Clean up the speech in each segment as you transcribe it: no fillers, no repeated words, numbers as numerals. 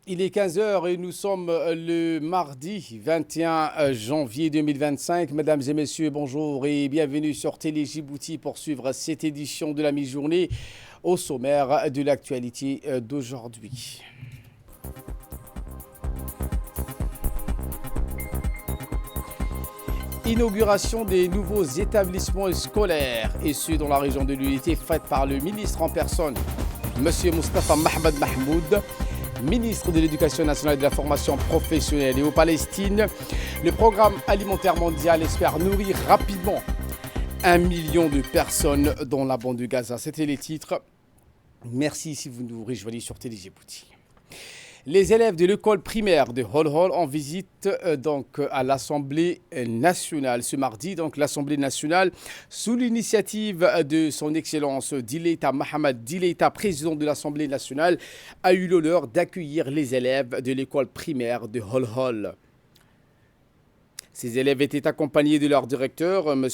Il est 15 heures et nous sommes le mardi 21 janvier 2025. Mesdames et messieurs, bonjour et bienvenue sur Télé Djibouti pour suivre cette édition de la mi-journée au sommaire de l'actualité d'aujourd'hui. Inauguration des nouveaux établissements scolaires et ceux dans la région de l'Unité faite par le ministre en personne, M. Moustapha Mohamed Mahmoud, ministre de l'Éducation nationale et de la formation professionnelle. Et aux Palestine, le programme alimentaire mondial espère nourrir rapidement 1 million de personnes dans la bande de Gaza. C'était les titres. Merci si vous nous rejoignez sur Télé Djibouti. Les élèves de l'école primaire de Hol Hol en visite à l'Assemblée nationale ce mardi. Donc l'Assemblée nationale, sous l'initiative de son Excellence Dileita Mohamed Dileita, président de l'Assemblée nationale, a eu l'honneur d'accueillir les élèves de l'école primaire de Hol Hol. Ces élèves étaient accompagnés de leur directeur, M.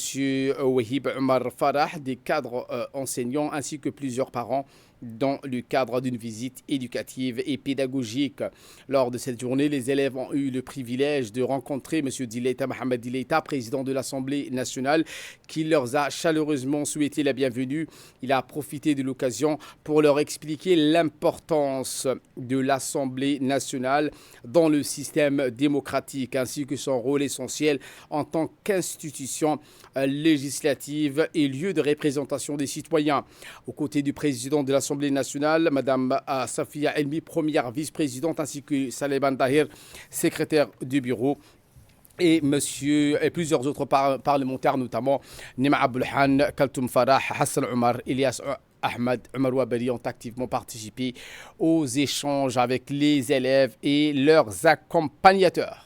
Wahib Omar Farah, des cadres enseignants ainsi que plusieurs parents dans le cadre d'une visite éducative et pédagogique. Lors de cette journée, les élèves ont eu le privilège de rencontrer M. Dileita Mohamed Dileita, président de l'Assemblée nationale, qui leur a chaleureusement souhaité la bienvenue. Il a profité de l'occasion pour leur expliquer l'importance de l'Assemblée nationale dans le système démocratique ainsi que son rôle essentiel en tant qu'institution législative et lieu de représentation des citoyens. Aux côtés du président de l'Assemblée nationale, Mme Safia Elmi, première vice-présidente, ainsi que Saleban Dahir, secrétaire du bureau, et plusieurs autres parlementaires, notamment Nima Aboulhan, Kaltoum Farah, Hassan Omar, Elias Ahmed, Omar Waberi, ont activement participé aux échanges avec les élèves et leurs accompagnateurs.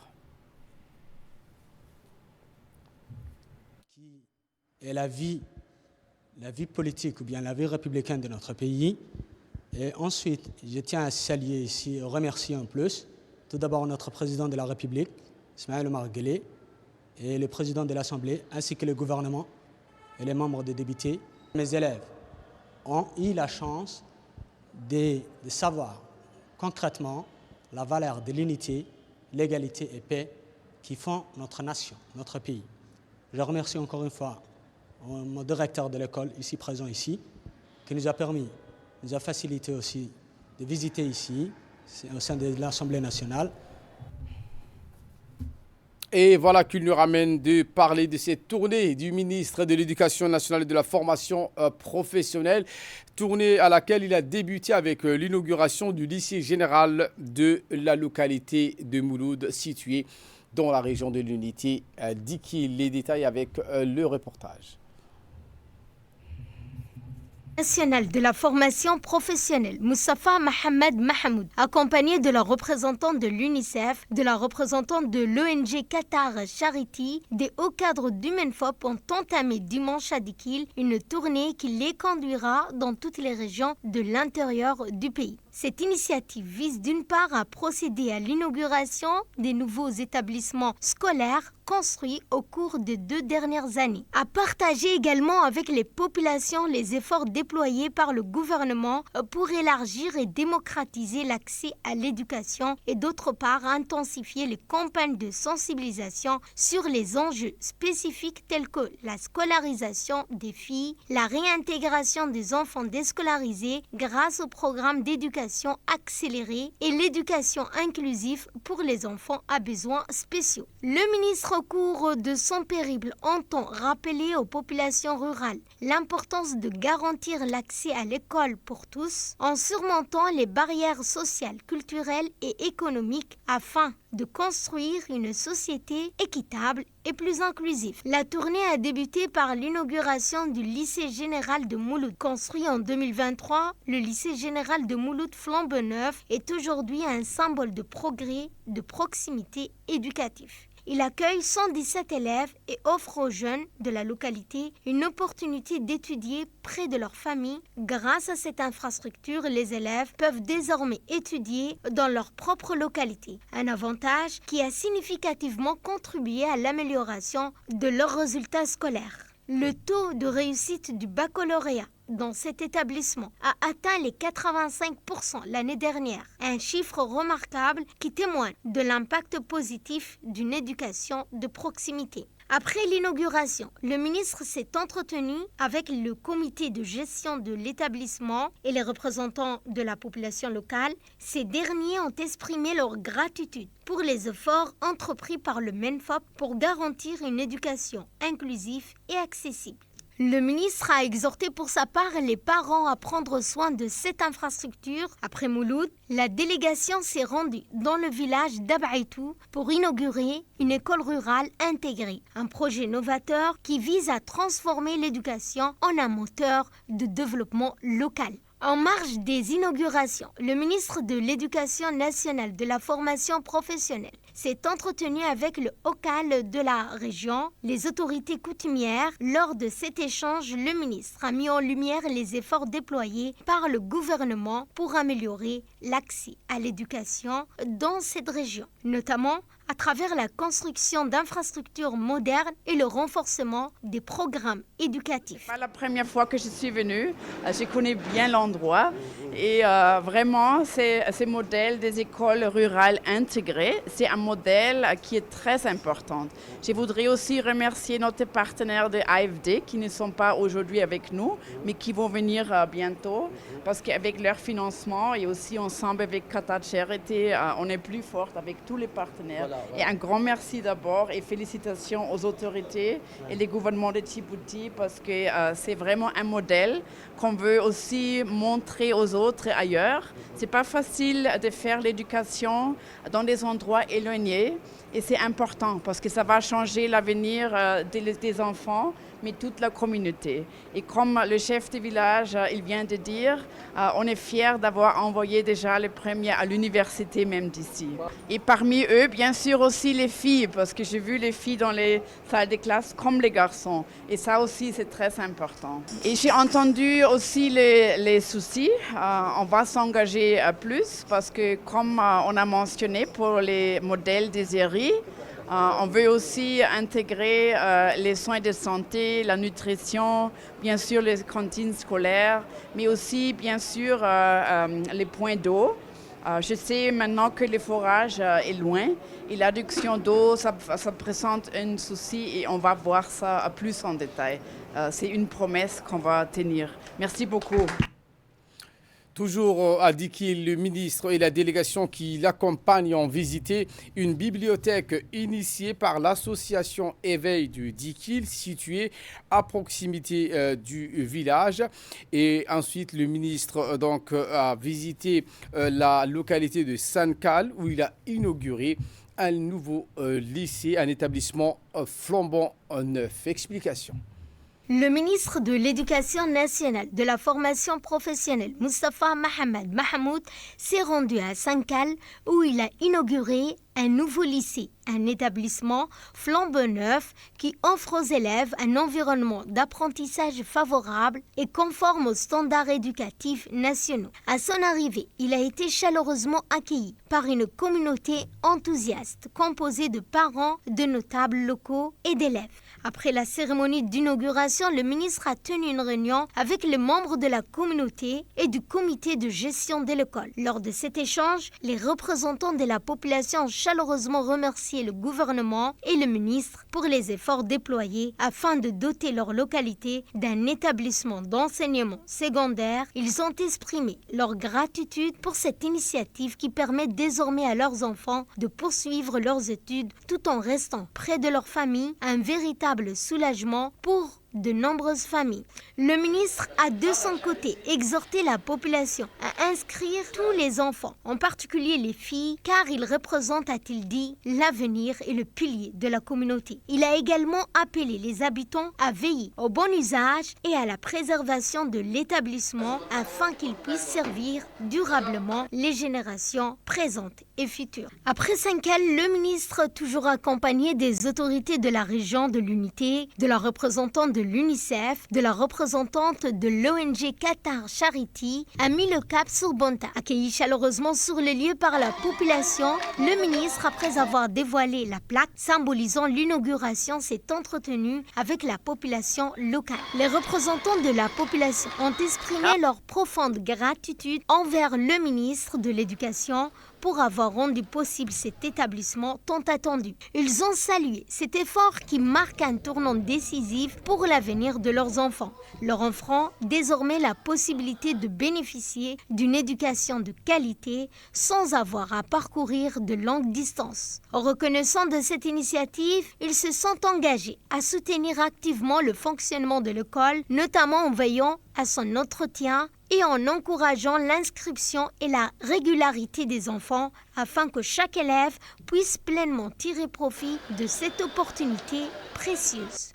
Et la vie politique ou bien la vie républicaine de notre pays. Et ensuite, je tiens à saluer ici, remercier en plus, tout d'abord notre président de la République, Ismaël Omar Guelleh, et le président de l'Assemblée, ainsi que le gouvernement et les membres des députés. Mes élèves ont eu la chance de savoir concrètement la valeur de l'unité, l'égalité et paix qui font notre nation, notre pays. Je remercie encore une fois mon directeur de l'école, ici présent ici, qui nous a facilité aussi de visiter ici, au sein de l'Assemblée nationale. Et voilà qu'il nous ramène de parler de cette tournée du ministre de l'Éducation nationale et de la formation professionnelle, tournée à laquelle il a débuté avec l'inauguration du lycée général de la localité de Mouloud, située dans la région de l'Unité d'Ikil. Les détails avec le reportage. National de la formation professionnelle, Moustapha Mohamed Mahmoud, accompagné de la représentante de l'UNICEF, de la représentante de l'ONG Qatar Charity, des hauts cadres d'Humanfop, ont entamé dimanche à Dikil une tournée qui les conduira dans toutes les régions de l'intérieur du pays. Cette initiative vise d'une part à procéder à l'inauguration des nouveaux établissements scolaires construits au cours des 2 dernières années, à partager également avec les populations les efforts déployés par le gouvernement pour élargir et démocratiser l'accès à l'éducation et d'autre part à intensifier les campagnes de sensibilisation sur les enjeux spécifiques tels que la scolarisation des filles, la réintégration des enfants déscolarisés grâce au programme d'éducation accélérée et l'éducation inclusive pour les enfants à besoins spéciaux. Le ministre, au cours de son périple, entend rappeler aux populations rurales l'importance de garantir l'accès à l'école pour tous en surmontant les barrières sociales, culturelles et économiques afin de construire une société équitable et plus inclusive. La tournée a débuté par l'inauguration du lycée général de Mouloud. Construit en 2023, le lycée général de Mouloud flambant neuf est aujourd'hui un symbole de progrès, de proximité éducative. Il accueille 117 élèves et offre aux jeunes de la localité une opportunité d'étudier près de leur famille. Grâce à cette infrastructure, les élèves peuvent désormais étudier dans leur propre localité. Un avantage qui a significativement contribué à l'amélioration de leurs résultats scolaires. Le taux de réussite du baccalauréat dans cet établissement a atteint les 85% l'année dernière, un chiffre remarquable qui témoigne de l'impact positif d'une éducation de proximité. Après l'inauguration, le ministre s'est entretenu avec le comité de gestion de l'établissement et les représentants de la population locale. Ces derniers ont exprimé leur gratitude pour les efforts entrepris par le MENFOP pour garantir une éducation inclusive et accessible. Le ministre a exhorté pour sa part les parents à prendre soin de cette infrastructure. Après Mouloud, la délégation s'est rendue dans le village d'Abaïtou pour inaugurer une école rurale intégrée, un projet novateur qui vise à transformer l'éducation en un moteur de développement local. En marge des inaugurations, le ministre de l'Éducation nationale de la formation professionnelle s'est entretenu avec le OCAL de la région, les autorités coutumières. Lors de cet échange, le ministre a mis en lumière les efforts déployés par le gouvernement pour améliorer l'accès à l'éducation dans cette région, notamment à travers la construction d'infrastructures modernes et le renforcement des programmes éducatifs. C'est pas la première fois que je suis venue, je connais bien l'endroit et vraiment ce modèle des écoles rurales intégrées, c'est un modèle qui est très important. Je voudrais aussi remercier notre partenaire de AFD qui ne sont pas aujourd'hui avec nous, mais qui vont venir bientôt parce qu'avec leur financement et aussi ensemble avec Qatar Charity, on est plus fort avec tous les partenaires. Et un grand merci d'abord et félicitations aux autorités et les gouvernements de Djibouti parce que c'est vraiment un modèle qu'on veut aussi montrer aux autres ailleurs. C'est pas facile de faire l'éducation dans des endroits éloignés et c'est important parce que ça va changer l'avenir des enfants, mais toute la communauté. Et comme le chef de village, il vient de dire, on est fiers d'avoir envoyé déjà les premiers à l'université même d'ici. Et parmi eux, bien sûr aussi les filles, parce que j'ai vu les filles dans les salles de classe comme les garçons. Et ça aussi, c'est très important. Et j'ai entendu aussi les soucis. On va s'engager plus parce que comme on a mentionné pour les modèles des ERI, on veut aussi intégrer les soins de santé, la nutrition, bien sûr les cantines scolaires, mais aussi bien sûr les points d'eau. Je sais maintenant que le forage est loin et l'adduction d'eau, ça présente un souci et on va voir ça plus en détail. C'est une promesse qu'on va tenir. Merci beaucoup. Toujours à Dikil, le ministre et la délégation qui l'accompagnent ont visité une bibliothèque initiée par l'association Éveil du Dikil, située à proximité du village. Et ensuite, le ministre a visité la localité de Sankal, où il a inauguré un nouveau lycée, un établissement flambant neuf. Explication. Le ministre de l'Éducation nationale de la formation professionnelle, Moustapha Mohamed Mahmoud, s'est rendu à Sankal où il a inauguré un nouveau lycée, un établissement flambant neuf qui offre aux élèves un environnement d'apprentissage favorable et conforme aux standards éducatifs nationaux. À son arrivée, il a été chaleureusement accueilli par une communauté enthousiaste composée de parents, de notables locaux et d'élèves. Après la cérémonie d'inauguration, le ministre a tenu une réunion avec les membres de la communauté et du comité de gestion de l'école. Lors de cet échange, les représentants de la population ont chaleureusement remercié le gouvernement et le ministre pour les efforts déployés afin de doter leur localité d'un établissement d'enseignement secondaire. Ils ont exprimé leur gratitude pour cette initiative qui permet désormais à leurs enfants de poursuivre leurs études tout en restant près de leur famille, un véritable soulagement pour de nombreuses familles. Le ministre a de son côté exhorté la population à inscrire tous les enfants, en particulier les filles, car ils représentent, a-t-il dit, l'avenir et le pilier de la communauté. Il a également appelé les habitants à veiller au bon usage et à la préservation de l'établissement afin qu'il puisse servir durablement les générations présentes et futures. Après Sankal, le ministre, toujours accompagné des autorités de la région de l'unité, de la représentante de l'UNICEF, de la représentante de l'ONG Qatar Charity, a mis le cap sur Bonta. Accueilli chaleureusement sur le lieu par la population, le ministre, après avoir dévoilé la plaque symbolisant l'inauguration, s'est entretenu avec la population locale. Les représentants de la population ont exprimé leur profonde gratitude envers le ministre de l'Éducation pour avoir rendu possible cet établissement tant attendu. Ils ont salué cet effort qui marque un tournant décisif pour l'avenir de leurs enfants, leur offrant désormais la possibilité de bénéficier d'une éducation de qualité sans avoir à parcourir de longues distances. Reconnaissant de cette initiative, ils se sont engagés à soutenir activement le fonctionnement de l'école, notamment en veillant à son entretien et en encourageant l'inscription et la régularité des enfants afin que chaque élève puisse pleinement tirer profit de cette opportunité précieuse.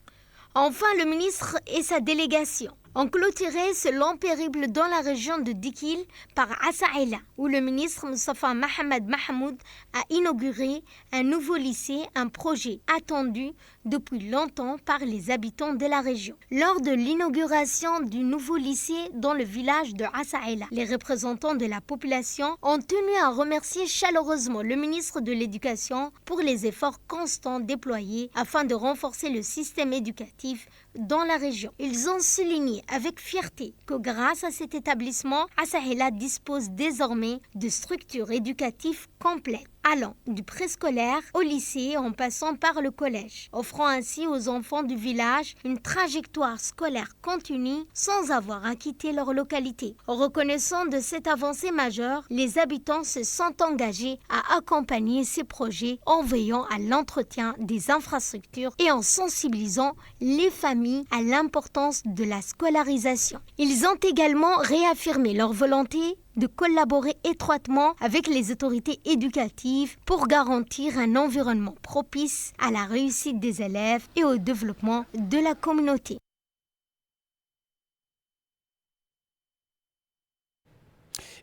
Enfin, le ministre et sa délégation ont clôturé ce long périple dans la région de Dikil par Asaïla, où le ministre Moustapha Mohamed Mahmoud a inauguré un nouveau lycée, un projet attendu depuis longtemps par les habitants de la région. Lors de l'inauguration du nouveau lycée dans le village de Asaïla, les représentants de la population ont tenu à remercier chaleureusement le ministre de l'Éducation pour les efforts constants déployés afin de renforcer le système éducatif dans la région. Ils ont souligné avec fierté que grâce à cet établissement, Asaïla dispose désormais de structures éducatives complètes, allant du préscolaire au lycée en passant par le collège, offrant ainsi aux enfants du village une trajectoire scolaire continue sans avoir à quitter leur localité. Reconnaissant de cette avancée majeure, les habitants se sont engagés à accompagner ces projets en veillant à l'entretien des infrastructures et en sensibilisant les familles à l'importance de la scolarisation. Ils ont également réaffirmé leur volonté de collaborer étroitement avec les autorités éducatives pour garantir un environnement propice à la réussite des élèves et au développement de la communauté.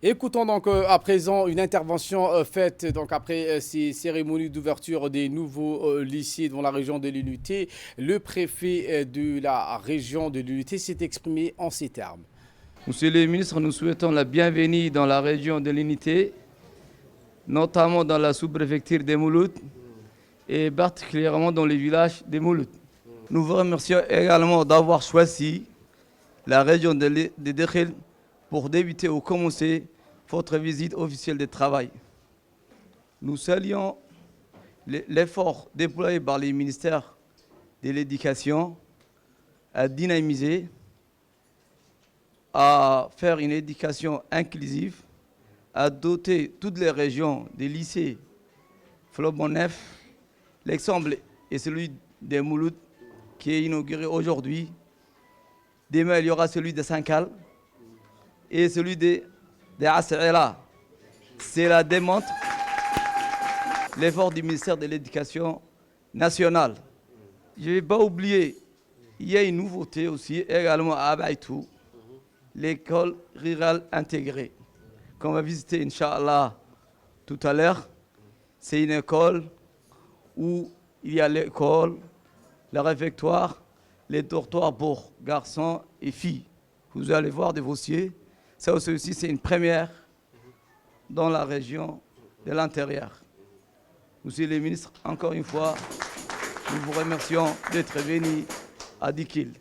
Écoutons donc à présent une intervention faite donc après ces cérémonies d'ouverture des nouveaux lycées dans la région de l'Unité. Le préfet de la région de l'Unité s'est exprimé en ces termes. Monsieur le ministre, nous souhaitons la bienvenue dans la région de l'Unité, notamment dans la sous-préfecture des Mouloud et particulièrement dans les villages des Mouloud. Nous vous remercions également d'avoir choisi la région de Dikil pour débuter ou commencer votre visite officielle de travail. Nous saluons l'effort déployé par les ministères de l'Éducation à dynamiser, à faire une éducation inclusive, à doter toutes les régions des lycées flambant neufs. L'exemple est celui des Mouloud qui est inauguré aujourd'hui. Demain, il y aura celui de Sankal et celui de Asaïla. Cela démontre l'effort du ministère de l'Éducation nationale. Je ne vais pas oublier, il y a une nouveauté aussi également à Abaïtou, l'école rurale intégrée, qu'on va visiter, Inch'Allah, tout à l'heure. C'est une école où il y a l'école, le réfectoire, les dortoirs pour garçons et filles. Vous allez voir des dossiers. Ça aussi, c'est une première dans la région de l'intérieur. Monsieur le ministre, encore une fois, nous vous remercions d'être venu à Dikil.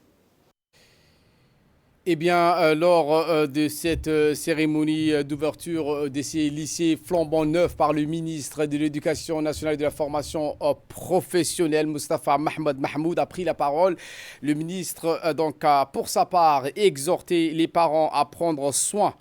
Eh bien, lors de cette cérémonie d'ouverture de ces lycées flambant neufs par le ministre de l'Éducation nationale et de la formation professionnelle, Moustapha Mohamed Mahmoud, a pris la parole. Le ministre, donc, a pour sa part exhorté les parents à prendre soin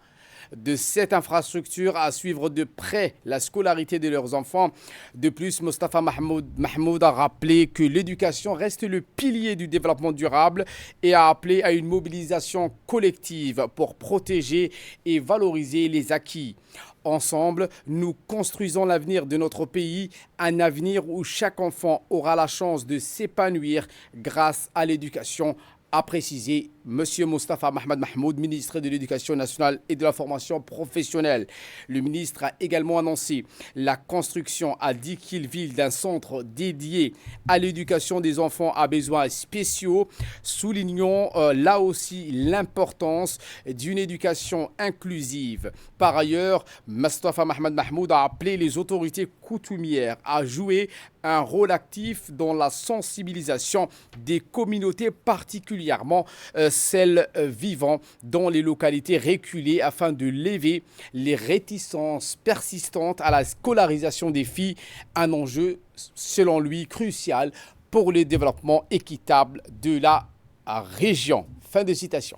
de cette infrastructure, à suivre de près la scolarité de leurs enfants. De plus, Moustapha Mahmoud a rappelé que l'éducation reste le pilier du développement durable et a appelé à une mobilisation collective pour protéger et valoriser les acquis. Ensemble, nous construisons l'avenir de notre pays, un avenir où chaque enfant aura la chance de s'épanouir grâce à l'éducation, a précisé M. Moustapha Mohamed Mahmoud, ministre de l'Éducation nationale et de la formation professionnelle. Le ministre a également annoncé la construction à 10 Kilville d'un centre dédié à l'éducation des enfants à besoins spéciaux, soulignant là aussi l'importance d'une éducation inclusive. Par ailleurs, Moustapha Mohamed Mahmoud a appelé les autorités coutumières à jouer un rôle actif dans la sensibilisation des communautés, particulièrement celles vivant dans les localités reculées, afin de lever les réticences persistantes à la scolarisation des filles, un enjeu selon lui crucial pour le développement équitable de la région. Fin de citation.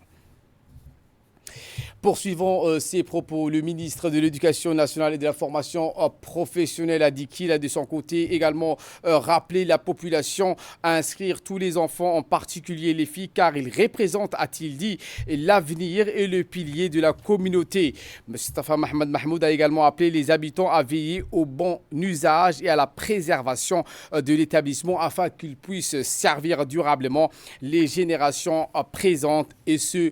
Poursuivant ses propos, le ministre de l'Éducation nationale et de la formation professionnelle a dit qu'il a de son côté également rappelé la population à inscrire tous les enfants, en particulier les filles, car ils représentent, a-t-il dit, l'avenir et le pilier de la communauté. Moustapha Mohamed Mahmoud a également appelé les habitants à veiller au bon usage et à la préservation de l'établissement afin qu'ils puissent servir durablement les générations présentes et ceux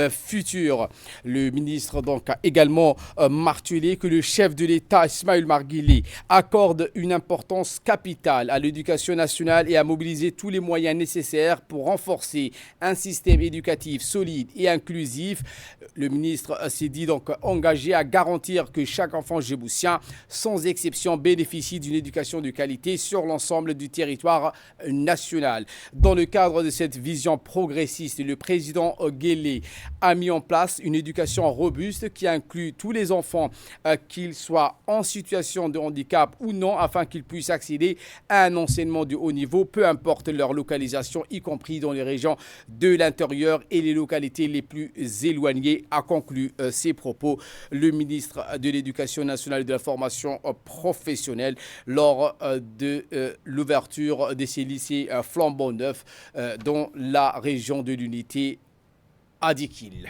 futures. Le ministre donc a également martelé que le chef de l'État, Ismaël Marguili, accorde une importance capitale à l'éducation nationale et a mobilisé tous les moyens nécessaires pour renforcer un système éducatif solide et inclusif. Le ministre s'est dit donc engagé à garantir que chaque enfant djiboutien, sans exception, bénéficie d'une éducation de qualité sur l'ensemble du territoire national. Dans le cadre de cette vision progressiste, le président Guelleh a mis en place une éducation robuste qui inclut tous les enfants, qu'ils soient en situation de handicap ou non, afin qu'ils puissent accéder à un enseignement de haut niveau, peu importe leur localisation, y compris dans les régions de l'intérieur et les localités les plus éloignées, a conclu ses propos le ministre de l'Éducation nationale et de la formation professionnelle lors de l'ouverture de ces lycées flambant neufs dans la région de l'unité à Dikil.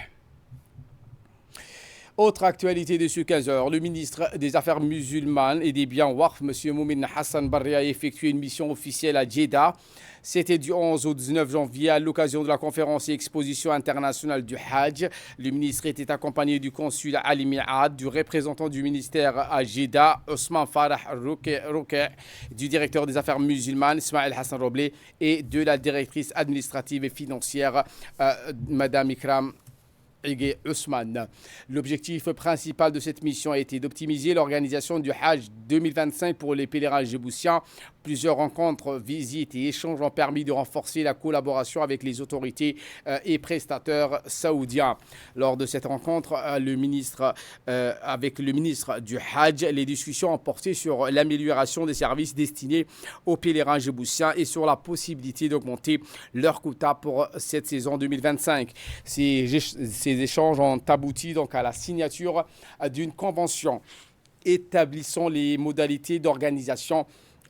Autre actualité de ce 15h, le ministre des Affaires musulmanes et des biens Waqf, M. Moumin Hassan Barri, a effectué une mission officielle à Jeddah. C'était du 11 au 19 janvier à l'occasion de la conférence et exposition internationale du Hajj. Le ministre était accompagné du consul Ali Mi'ad, du représentant du ministère à Jeddah, Ousmane Farah Rouquet, du directeur des Affaires musulmanes, Ismaël Hassan Roblé, et de la directrice administrative et financière, Madame Ikram Ousmane. L'objectif principal de cette mission a été d'optimiser l'organisation du Hajj 2025 pour les pèlerins djiboutiens. Plusieurs rencontres, visites et échanges ont permis de renforcer la collaboration avec les autorités et prestataires saoudiens. Lors de cette rencontre, avec le ministre du Hajj, les discussions ont porté sur l'amélioration des services destinés aux pèlerins djiboutiens et sur la possibilité d'augmenter leur quota pour cette saison 2025. Ces échanges ont abouti donc à la signature d'une convention établissant les modalités d'organisation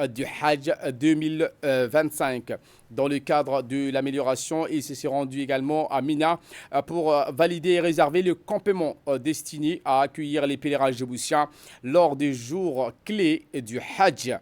du Hajj 2025. Dans le cadre de l'amélioration, il s'est rendu également à Mina pour valider et réserver le campement destiné à accueillir les pèlerins djiboutiens lors des jours clés du Hajj.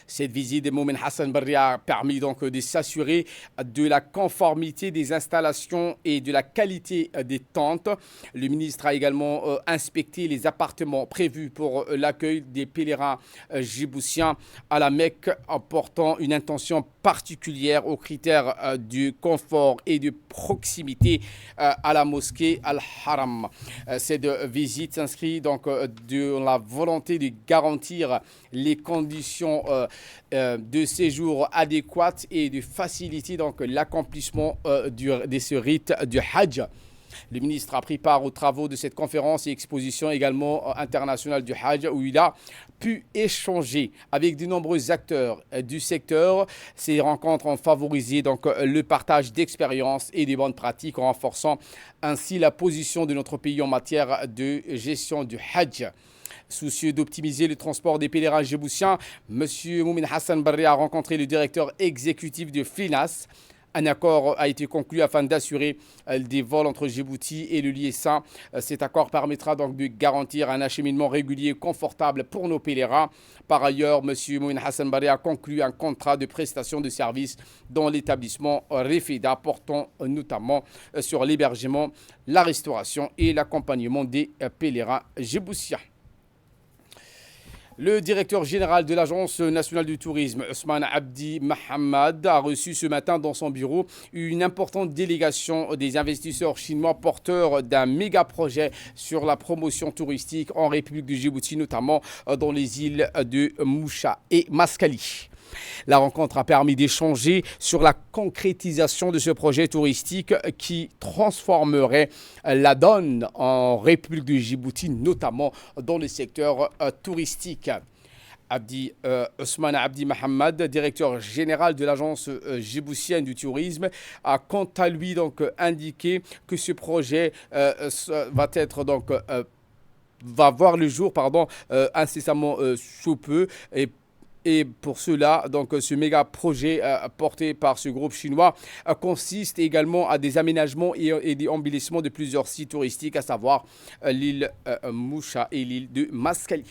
Cette visite de Moumin Hassan Barri a permis donc de s'assurer de la conformité des installations et de la qualité des tentes. Le ministre a également inspecté les appartements prévus pour l'accueil des pèlerins djiboutiens à la Mecque, en portant une attention particulière aux critères du confort et de proximité à la mosquée Al-Haram. Cette visite s'inscrit donc de la volonté de garantir les conditions de séjour adéquates et de faciliter donc l'accomplissement de ce rite du Hajj. Le ministre a pris part aux travaux de cette conférence et exposition également internationale du Hajj, où il a pu échanger avec de nombreux acteurs du secteur. Ces rencontres ont favorisé donc le partage d'expériences et de bonnes pratiques, en renforçant ainsi la position de notre pays en matière de gestion du Hajj. Soucieux d'optimiser le transport des pèlerins djiboutiens, M. Moumin Hassan Barri a rencontré le directeur exécutif de FLINAS, Un accord a été conclu afin d'assurer des vols entre Djibouti et le Liessa. Cet accord permettra donc de garantir un acheminement régulier et confortable pour nos pèlerins. Par ailleurs, M. Mouin Hassan Baré a conclu un contrat de prestation de services dans l'établissement Refida, portant notamment sur l'hébergement, la restauration et l'accompagnement des pèlerins djiboutiens. Le directeur général de l'Agence nationale du tourisme, Ousmane Abdi Mohamed, a reçu ce matin dans son bureau une importante délégation des investisseurs chinois porteurs d'un méga projet sur la promotion touristique en République du Djibouti, notamment dans les îles de Moucha et Mascali. La rencontre a permis d'échanger sur la concrétisation de ce projet touristique qui transformerait la donne en République du Djibouti, notamment dans le secteur touristique. Ousmane Abdi Mohamed, directeur général de l'agence djiboutienne du tourisme, a quant à lui donc indiqué que ce projet va voir le jour incessamment sous peu. Et pour cela, donc, ce méga projet porté par ce groupe chinois consiste également à des aménagements et des embellissements de plusieurs sites touristiques, à savoir l'île Moucha et l'île de Mascali.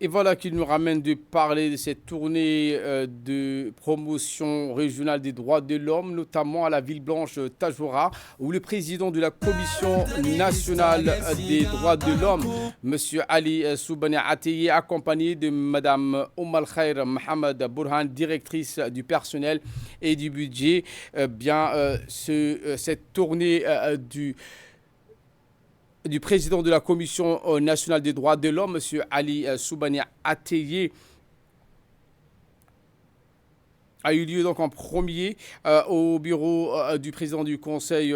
Et voilà qui nous ramène de parler de cette tournée de promotion régionale des droits de l'homme, notamment à la ville blanche Tadjoura, où le président de la Commission nationale des droits de l'homme, M. Ali Soubani Ateye, accompagné de Mme Khair Mohamed Burhan, directrice du personnel et du budget, cette tournée du président de la Commission nationale des droits de l'homme, M. Ali Soubani Ateye, a eu lieu donc en premier au bureau du président du conseil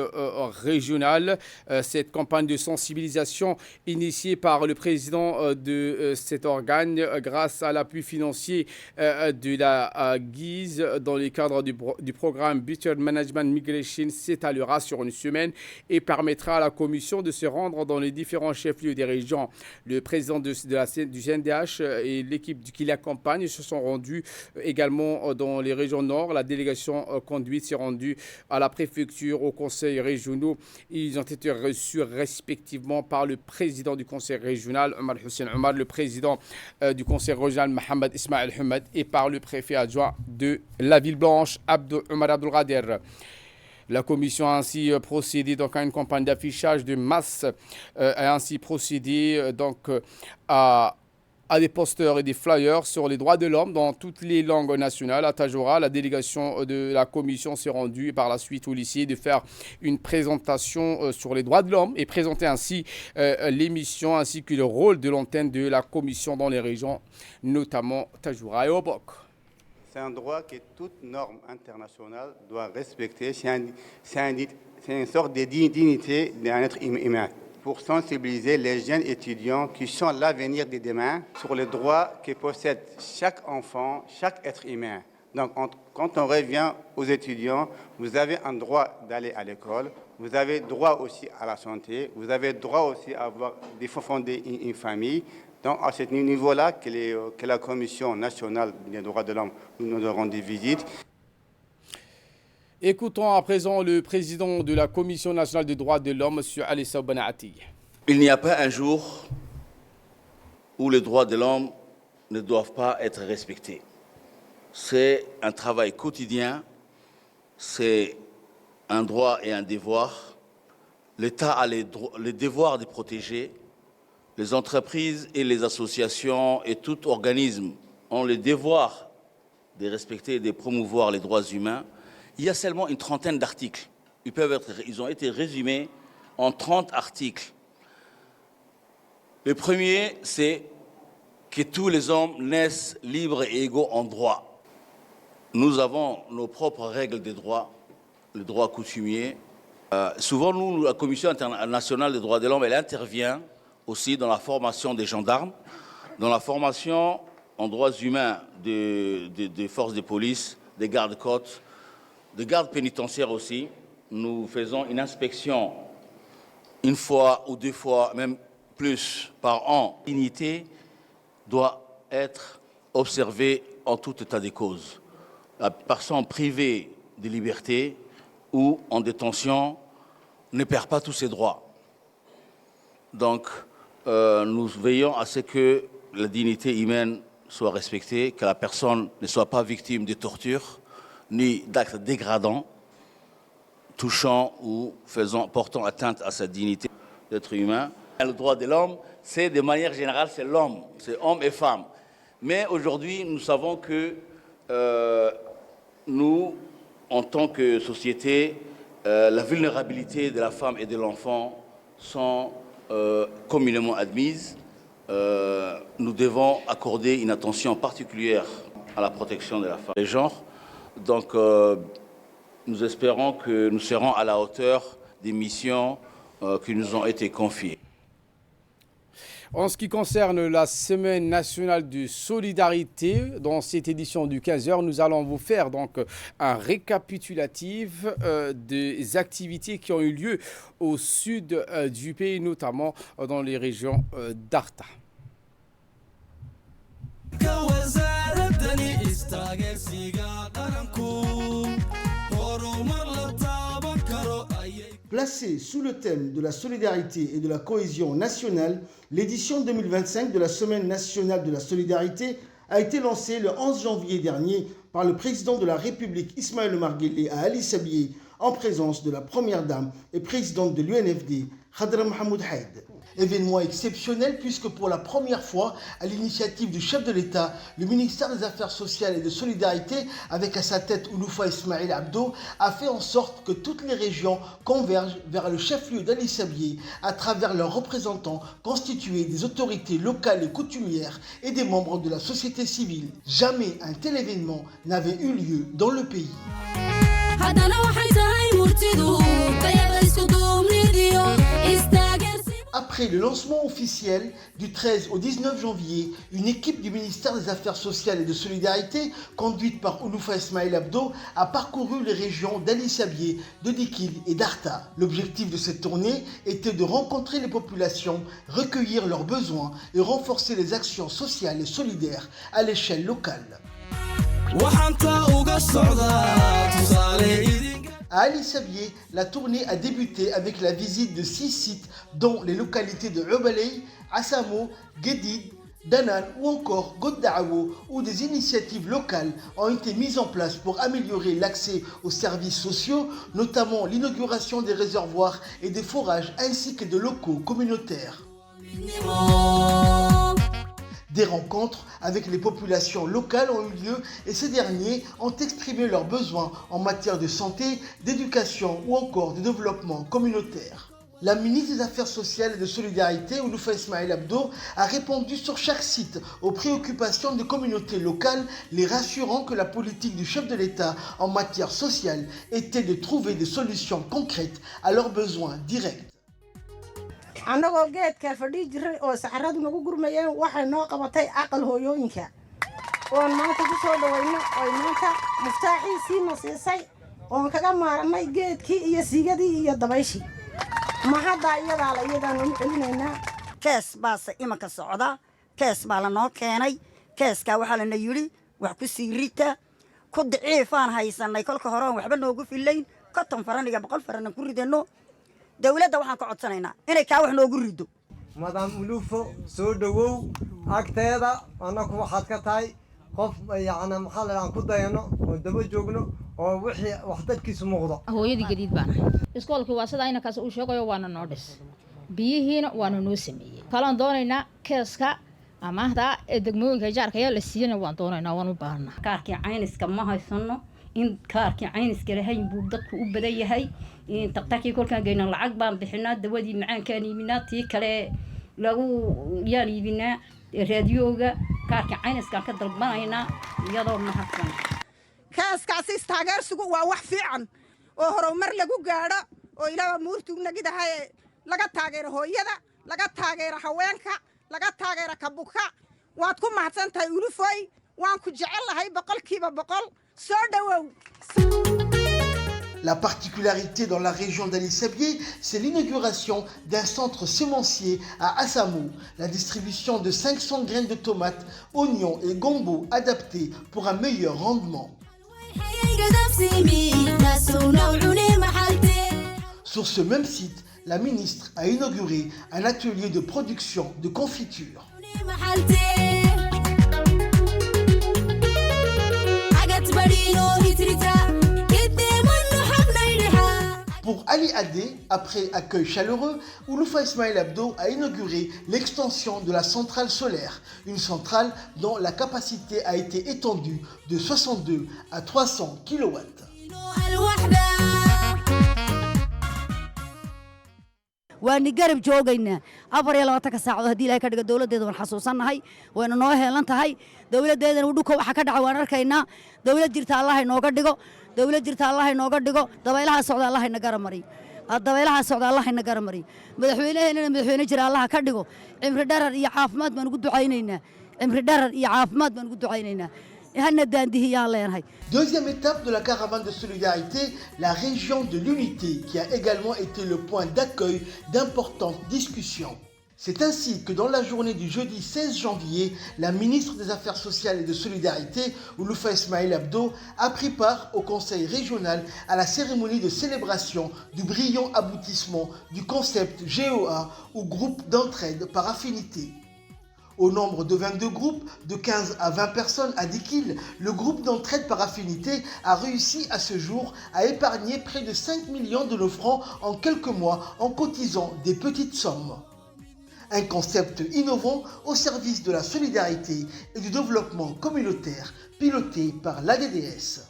régional. Cette campagne de sensibilisation initiée par le président de cet organe grâce à l'appui financier de la Guise dans le cadre du programme Better Management Migration s'étalera sur une semaine et permettra à la commission de se rendre dans les différents chefs-lieux des régions. Le président du CNDH et l'équipe qui l'accompagne se sont rendus également dans les régions nord. La délégation conduite s'est rendue à la préfecture, aux conseils régionaux. Ils ont été reçus respectivement par le président du conseil régional, Omar Hussein Omar, le président du conseil régional, Mohamed Ismail Humed, et par le préfet adjoint de la ville blanche, Omar Abdelgader. La commission a ainsi procédé donc, à une campagne d'affichage de masse, a ainsi procédé à des posters et des flyers sur les droits de l'homme dans toutes les langues nationales. À Tadjoura, la délégation de la commission s'est rendue par la suite au lycée de faire une présentation sur les droits de l'homme et présenter ainsi l'émission ainsi que le rôle de l'antenne de la commission dans les régions, notamment Tadjoura et Obok. C'est un droit que toute norme internationale doit respecter. C'est une sorte de dignité d'un être humain, pour sensibiliser les jeunes étudiants qui sont l'avenir de demain sur les droits que possède chaque enfant, chaque être humain. Donc, quand on revient aux étudiants, vous avez un droit d'aller à l'école, vous avez droit aussi à la santé, vous avez droit aussi à fonder une famille. Donc, à ce niveau-là, que la Commission nationale des droits de l'homme nous rend des visites. Écoutons à présent le président de la Commission nationale des droits de l'homme, M. Ali Soubani Ateye. Il n'y a pas un jour où les droits de l'homme ne doivent pas être respectés. C'est un travail quotidien, c'est un droit et un devoir. L'État a le devoir de protéger. Les entreprises et les associations et tout organisme ont le devoir de respecter et de promouvoir les droits humains. Il y a seulement une trentaine d'articles. Ils ont été résumés en 30 articles. Le premier, c'est que tous les hommes naissent libres et égaux en droit. Nous avons nos propres règles de droit, le droit coutumier. Souvent, nous, la Commission internationale des droits de l'homme, elle intervient aussi dans la formation des gendarmes, dans la formation en droits humains des forces de police, des gardes-côtes, des gardes pénitentiaires aussi. Nous faisons une inspection une fois ou 2 fois, même plus par an. La dignité doit être observée en tout état de cause. La personne privée de liberté ou en détention ne perd pas tous ses droits. Donc, nous veillons à ce que la dignité humaine soit respectée, que la personne ne soit pas victime de tortures ni d'actes dégradants, touchant ou portant atteinte à sa dignité d'être humain. Le droit de l'homme, c'est de manière générale, c'est l'homme, c'est homme et femme. Mais aujourd'hui, nous savons que nous, en tant que société, la vulnérabilité de la femme et de l'enfant sont communément admises. Nous devons accorder une attention particulière à la protection de la femme et des genres. Donc, nous espérons que nous serons à la hauteur des missions qui nous ont été confiées. En ce qui concerne la Semaine nationale de solidarité, dans cette édition du 15h, nous allons vous faire donc un récapitulatif des activités qui ont eu lieu au sud du pays, notamment dans les régions d'Arta. Placée sous le thème de la solidarité et de la cohésion nationale, l'édition 2025 de la Semaine nationale de la solidarité a été lancée le 11 janvier dernier par le président de la République Ismaël Omar Guelleh à Ali Sabieh en présence de la première dame et présidente de l'UNFD, Khadra Mohamed Haïd. Événement exceptionnel puisque pour la première fois, à l'initiative du chef de l'État, le ministère des Affaires sociales et de Solidarité, avec à sa tête Ouloufa Ismail Abdo, a fait en sorte que toutes les régions convergent vers le chef-lieu d'Ali Sabieh à travers leurs représentants constitués des autorités locales et coutumières et des membres de la société civile. Jamais un tel événement n'avait eu lieu dans le pays. Après le lancement officiel du 13 au 19 janvier, une équipe du ministère des Affaires sociales et de Solidarité, conduite par Ouloufa Ismail Abdo, a parcouru les régions d'Ali Sabieh, de Dikil et d'Arta. L'objectif de cette tournée était de rencontrer les populations, recueillir leurs besoins et renforcer les actions sociales et solidaires à l'échelle locale. À Ali Sabieh, la tournée a débuté avec la visite de 6 sites dont les localités de Ubaley, Assamo, Guédid, Danan ou encore Goddaawo, où des initiatives locales ont été mises en place pour améliorer l'accès aux services sociaux, notamment l'inauguration des réservoirs et des forages ainsi que de locaux communautaires. Des rencontres avec les populations locales ont eu lieu et ces derniers ont exprimé leurs besoins en matière de santé, d'éducation ou encore de développement communautaire. La ministre des Affaires sociales et de Solidarité, Ouloufa Ismail Abdo, a répondu sur chaque site aux préoccupations des communautés locales, les rassurant que la politique du chef de l'État en matière sociale était de trouver des solutions concrètes à leurs besoins directs. annagoo geedka fadhii jiray oo saxaradu nagu gurmayeen waxay noo qabatay aqal hooyooyinka oon maanta ku soo dhawayno oo maanta muftaaxiisiina siisay oon kaga maaranay geedkii iyo siigadii iyo dabayshii ma hadda iyadaa la iyadaan u celinaynaa kees baase imanka socda kees baa la noo keenay keeskaa waxaa lana yidhi wax ku sii rita ku daciifaan haysanay kolka hore oon waxba noogu filayn 50 faraniga 100 faranan ku ridano dawladda waxaan ka codsanaynaa inay kaa wax noogu rido madam Ouloufa soo dhawow agteeda anaku waxaad ka tahay qof yacni maxaa la ku dayano oo daba joogno oo wixii waxtarkiisu muuqdo hooyadii gadiid baan iskoolkii waa sida inankaas uu sheegayo waana noo dhis biyihiina waana noo sameeyey kalaan doonaynaa keeska amaahda ee degmooyinka jaarkaya la siiyana waan doonaynaa waan u baahnaa kaarkii cayniska ma haysano in kaarkii cayniska lahayn buu dadku u badan yahay taqtarkii kolkaan geyna lacag baan bixinaa dawadii macaankaan iibinaa tii kale lagu yaan iibinaa raadiyooga kaarkii cayniskaan ka dalbanaynaa iyadoo mahadsan kaaskaasi taageersigu waa wax fiican oo horumar lagu gaadho oo ilaaha muurtuugnagidahay laga taageero hooyada laga taageero haweenka laga taageero kabuka waad ku mahadsantahay ulufoy waan ku jecelahay boqolkiiba boqol soo dhawow. La particularité dans la région d'Ali Sabié, c'est l'inauguration d'un centre semencier à Assamou, la distribution de 500 graines de tomates, oignons et gombo adaptés pour un meilleur rendement. Sur ce même site, la ministre a inauguré un atelier de production de confiture. Pour Ali Adé, après accueil chaleureux, Ouloufa Ismaël Abdo a inauguré l'extension de la centrale solaire, une centrale dont la capacité a été étendue de 62 à 300 kW. waan garab joogaynaa 24 saacadood hadii ilaahay ka dhigo dawladeeda waan xasuusanahay wayna noo heelan tahay dawladeedana dhulka waxa ka dhacay waan arkaynaa dawlad jirta Allah inooga dhigo dabaylaha socda Allah ina garamari madaxweynaheena jira Allah ka dhigo cimri dharar iyo caafimaad baan ugu ducaynaynaa. Deuxième étape de la caravane de solidarité, la région de l'unité qui a également été le point d'accueil d'importantes discussions. C'est ainsi que dans la journée du jeudi 16 janvier, la ministre des Affaires sociales et de solidarité, Ouloufa Ismaël Abdo, a pris part au conseil régional à la cérémonie de célébration du brillant aboutissement du concept GOA ou groupe d'entraide par affinité. Au nombre de 22 groupes, de 15 à 20 personnes à Dikil, le groupe d'entraide par affinité a réussi à ce jour à épargner près de 5 millions de nos francs en quelques mois en cotisant des petites sommes. Un concept innovant au service de la solidarité et du développement communautaire piloté par l'ADDS.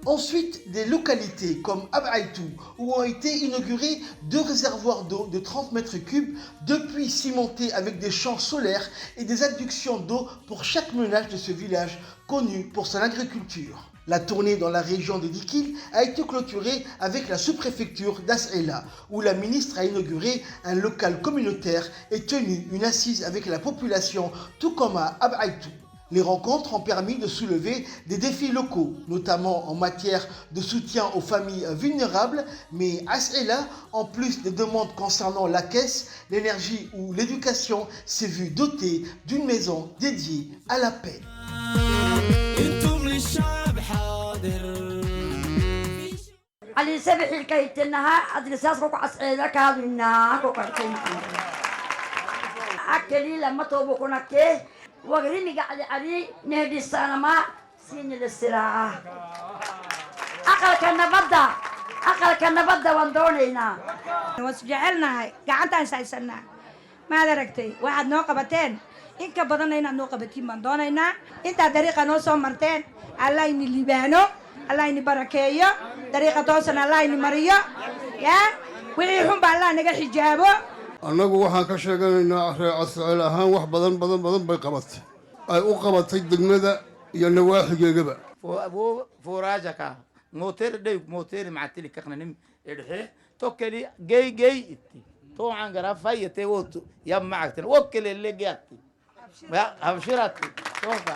Ensuite, des localités comme Abaïtou, où ont été inaugurés 2 réservoirs d'eau de 30 mètres cubes, depuis cimentés avec des champs solaires et des adductions d'eau pour chaque ménage de ce village connu pour son agriculture. La tournée dans la région de Dikil a été clôturée avec la sous-préfecture d'As'ela, où la ministre a inauguré un local communautaire et tenu une assise avec la population, tout comme à Abaïtou. Les rencontres ont permis de soulever des défis locaux, notamment en matière de soutien aux familles vulnérables, mais As'ela, en plus des demandes concernant la caisse, l'énergie ou l'éducation, s'est vu doté d'une maison dédiée à la paix. علي سبح الكيتنها أدرساس كوك أسئلة كادونا كوك أكلي لما توبكونا كي وغريني قاعد علي نهدي السلامة سين الاستراحة أقل كان بدأ واندونينا وسجعلنا قاعدة نسايسنا ما دركتي واحد نوقبتين إنك بدنا نوقبتين من دونينا أنت طريقة نوصل مرتين الله إني لبانو الله إني بركيه طريقة توصل الله إني مريا يا ويحهم بالله نجا حجابه annagu waxaan ka sheeganaynaa reer ahaan wax badan bay qabatay ay u qabatay degmada iyo nawaaxigeegaba forajaka motor day motor mactili kaqnanim edhe tokeli gay itti to aan garafayte woto yam macagtan wakale legati habshirati tofa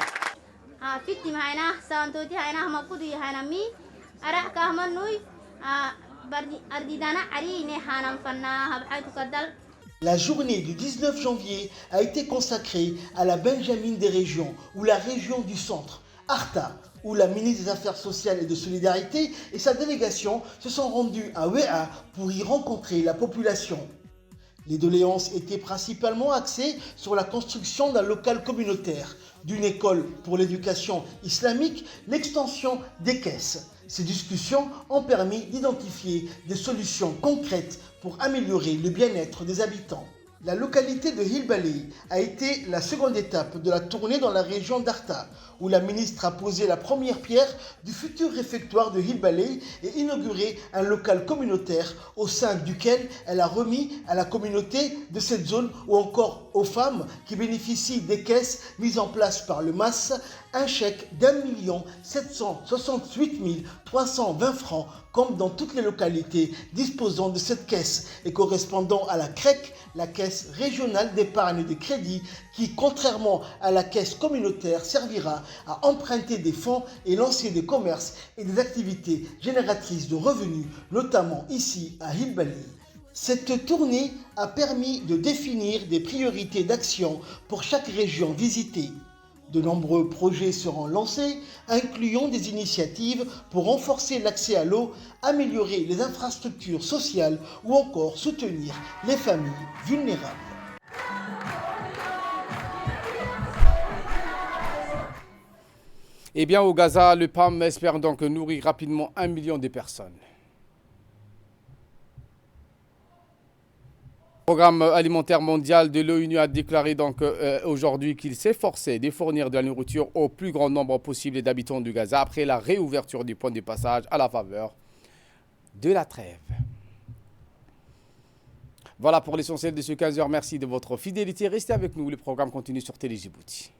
fitti mahayna saantoti hayna maqudi hayna mi araka ahmanui ardidana arine hanam fanna habhaytu kadal. La journée du 19 janvier a été consacrée à la Benjamine des régions, ou la région du centre, Arta, où la ministre des Affaires sociales et de solidarité et sa délégation se sont rendus à Wea pour y rencontrer la population. Les doléances étaient principalement axées sur la construction d'un local communautaire, d'une école pour l'éducation islamique, l'extension des caisses. Ces discussions ont permis d'identifier des solutions concrètes pour améliorer le bien-être des habitants. La localité de Hilbalei a été la seconde étape de la tournée dans la région d'Arta, où la ministre a posé la première pierre du futur réfectoire de Hilbalei et inauguré un local communautaire au sein duquel elle a remis à la communauté de cette zone ou encore aux femmes qui bénéficient des caisses mises en place par le MAS un chèque d'1 768 320 francs comme dans toutes les localités disposant de cette caisse et correspondant à la CREC, la caisse régionale d'épargne de crédit qui, contrairement à la caisse communautaire, servira à emprunter des fonds et lancer des commerces et des activités génératrices de revenus, notamment ici à Hilbalei. Cette tournée a permis de définir des priorités d'action pour chaque région visitée. De nombreux projets seront lancés, incluant des initiatives pour renforcer l'accès à l'eau, améliorer les infrastructures sociales ou encore soutenir les familles vulnérables. Eh bien, au Gaza, le PAM espère donc nourrir rapidement 1 million de personnes. Le Programme alimentaire mondial de l'ONU a déclaré donc aujourd'hui qu'il s'efforçait de fournir de la nourriture au plus grand nombre possible d'habitants du Gaza après la réouverture du point de passage à la faveur de la trêve. Voilà pour l'essentiel de ce 15h. Merci de votre fidélité. Restez avec nous. Le programme continue sur Télé Djibouti.